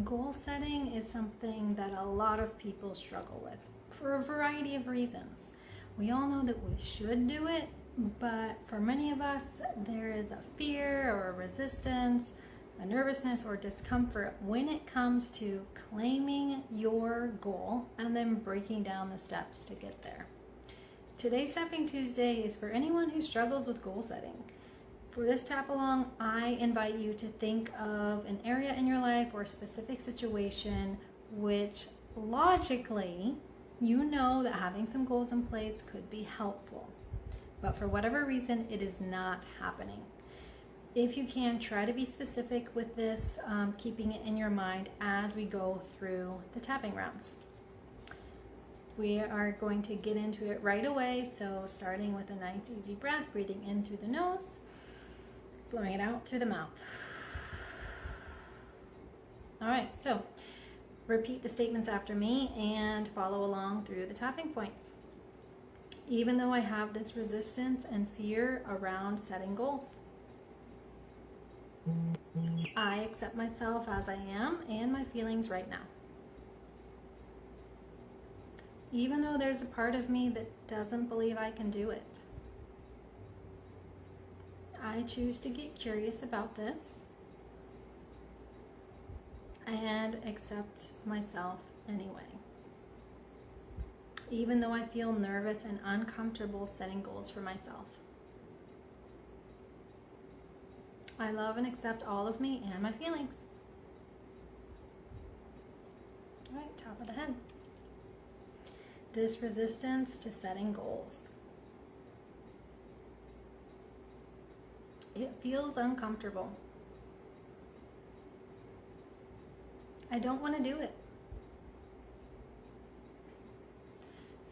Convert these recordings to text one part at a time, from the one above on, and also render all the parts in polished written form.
Goal setting is something that a lot of people struggle with for a variety of reasons. We all know that we should do it, but for many of us, there is a fear or a resistance, a nervousness or discomfort when it comes to claiming your goal and then breaking down the steps to get there. Today's Tapping Tuesday is for anyone who struggles with goal setting. For this tap along, I invite you to think of an area in your life or a specific situation which logically you know that having some goals in place could be helpful, but for whatever reason it is not happening. If you can, try to be specific with this, keeping it in your mind as we go through the tapping rounds. We are going to get into it right away, so starting with a nice easy breath, breathing in through the nose, blowing it out through the mouth. All right, so repeat the statements after me and follow along through the tapping points. Even though I have this resistance and fear around setting goals, I accept myself as I am and my feelings right now. Even though there's a part of me that doesn't believe I can do it, I choose to get curious about this and accept myself anyway. Even though I feel nervous and uncomfortable setting goals for myself, I love and accept all of me and my feelings. All right, top of the head. This resistance to setting goals. It feels uncomfortable. I don't want to do it.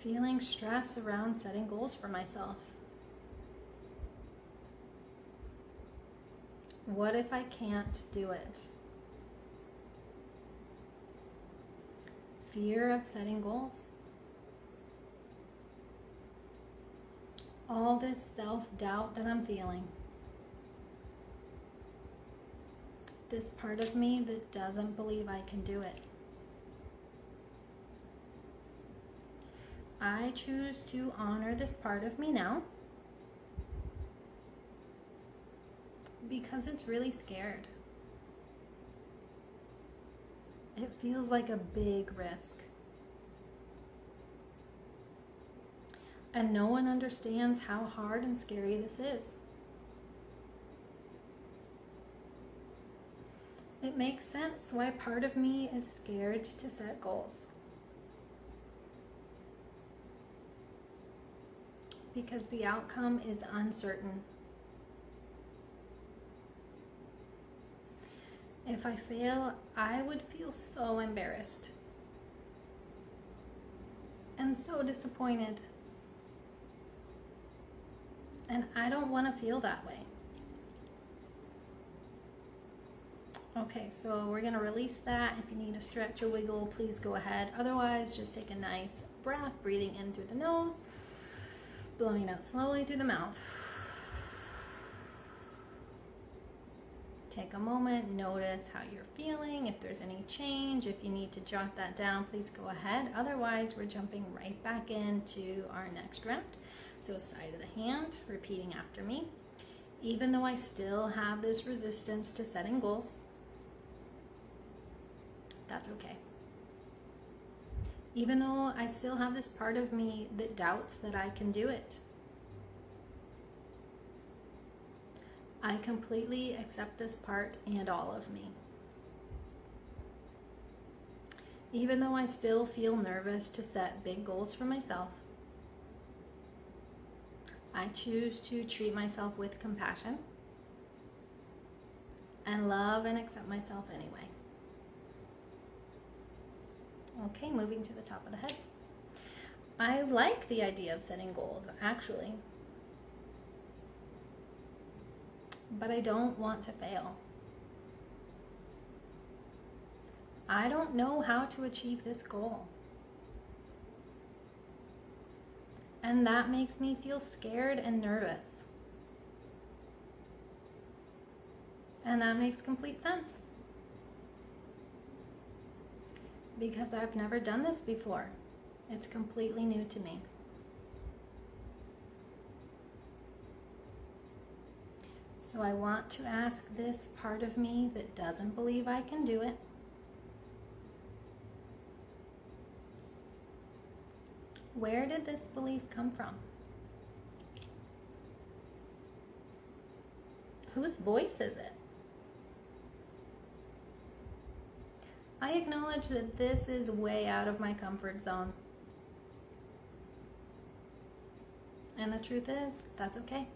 Feeling stress around setting goals for myself. What if I can't do it? Fear of setting goals. All this self-doubt that I'm feeling. This part of me that doesn't believe I can do it. I choose to honor this part of me now because it's really scared. It feels like a big risk. And no one understands how hard and scary this is. It makes sense why part of me is scared to set goals. Because the outcome is uncertain. If I fail, I would feel so embarrassed and so disappointed. And I don't want to feel that way. Okay, so we're going to release that. If you need to stretch or wiggle, please go ahead. Otherwise, just take a nice breath, breathing in through the nose, blowing out slowly through the mouth. Take a moment, notice how you're feeling, if there's any change. If you need to jot that down, please go ahead. Otherwise, we're jumping right back into our next round. So side of the hand, repeating after me. Even though I still have this resistance to setting goals, that's okay. Even though I still have this part of me that doubts that I can do it, I completely accept this part and all of me. Even though I still feel nervous to set big goals for myself, I choose to treat myself with compassion and love and accept myself anyway. Okay, moving to the top of the head. I like the idea of setting goals, actually, but I don't want to fail. I don't know how to achieve this goal. And that makes me feel scared and nervous. And that makes complete sense. because I've never done this before. It's completely new to me. So I want to ask this part of me that doesn't believe I can do it, where did this belief come from? Whose voice is it? I acknowledge that this is way out of my comfort zone. And the truth is, that's okay.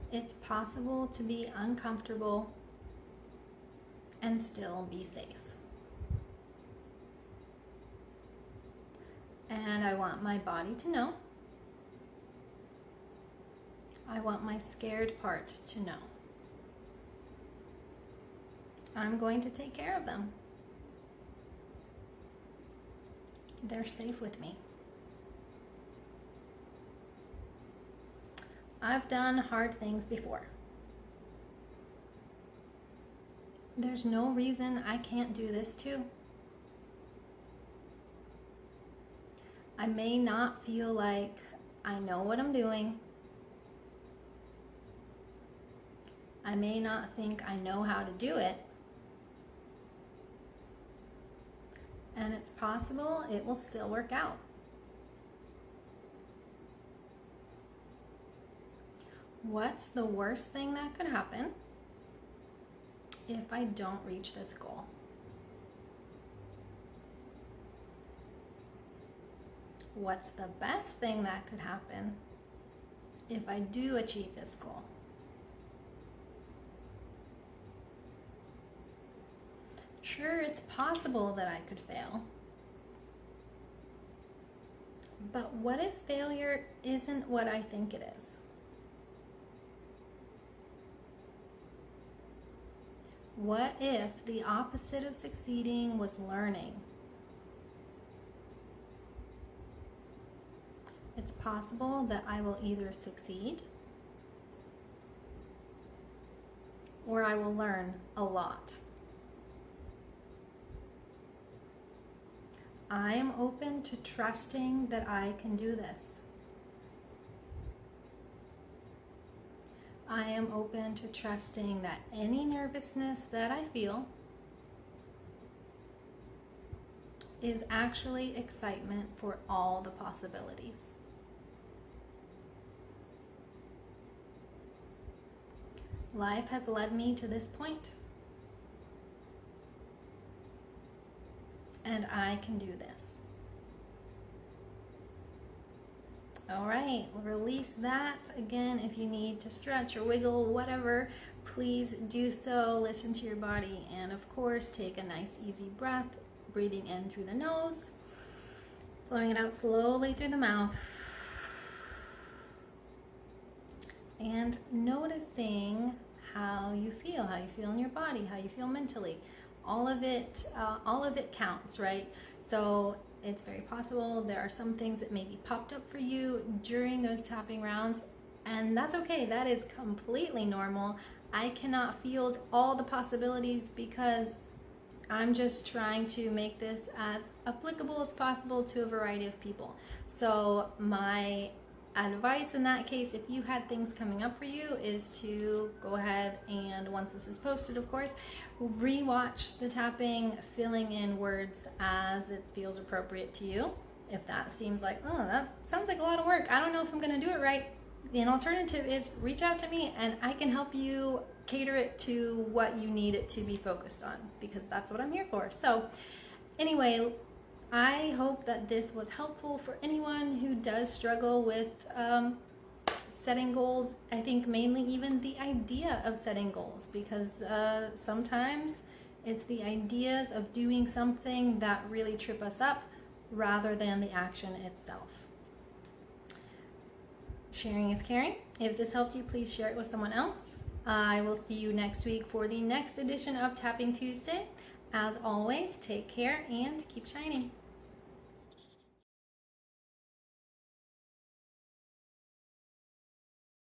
It's possible to be uncomfortable and still be safe. And I want my body to know. I want my scared part to know. I'm going to take care of them. They're safe with me. I've done hard things before. There's no reason I can't do this too. I may not feel like I know what I'm doing. I may not think I know how to do it. And it's possible it will still work out. What's the worst thing that could happen if I don't reach this goal? What's the best thing that could happen if I do achieve this goal? Sure, it's possible that I could fail. But what if failure isn't what I think it is? What if the opposite of succeeding was learning? It's possible that I will either succeed or I will learn a lot. I am open to trusting that I can do this. I am open to trusting that any nervousness that I feel is actually excitement for all the possibilities. Life has led me to this point, and I can do this. All right, release that. Again, if you need to stretch or wiggle, whatever, please do so. Listen to your body, and of course, take a nice easy breath, breathing in through the nose, blowing it out slowly through the mouth, and noticing how you feel in your body, how you feel mentally. All of it counts, right? So it's very possible there are some things that maybe popped up for you during those tapping rounds, and that's okay. That is completely normal. I cannot field all the possibilities because I'm just trying to make this as applicable as possible to a variety of people. So my advice in that case, if you had things coming up for you, is to go ahead and, once this is posted, of course, rewatch the tapping, filling in words as it feels appropriate to you. If that seems like, oh, that sounds like a lot of work, I don't know if I'm going to do it right, an alternative is reach out to me and I can help you cater it to what you need it to be focused on, because that's what I'm here for. So anyway, I hope that this was helpful for anyone who does struggle with setting goals. I think mainly even the idea of setting goals, because sometimes it's the ideas of doing something that really trip us up rather than the action itself. Sharing is caring. If this helped you, please share it with someone else. I will see you next week for the next edition of Tapping Tuesday. As always, take care and keep shining.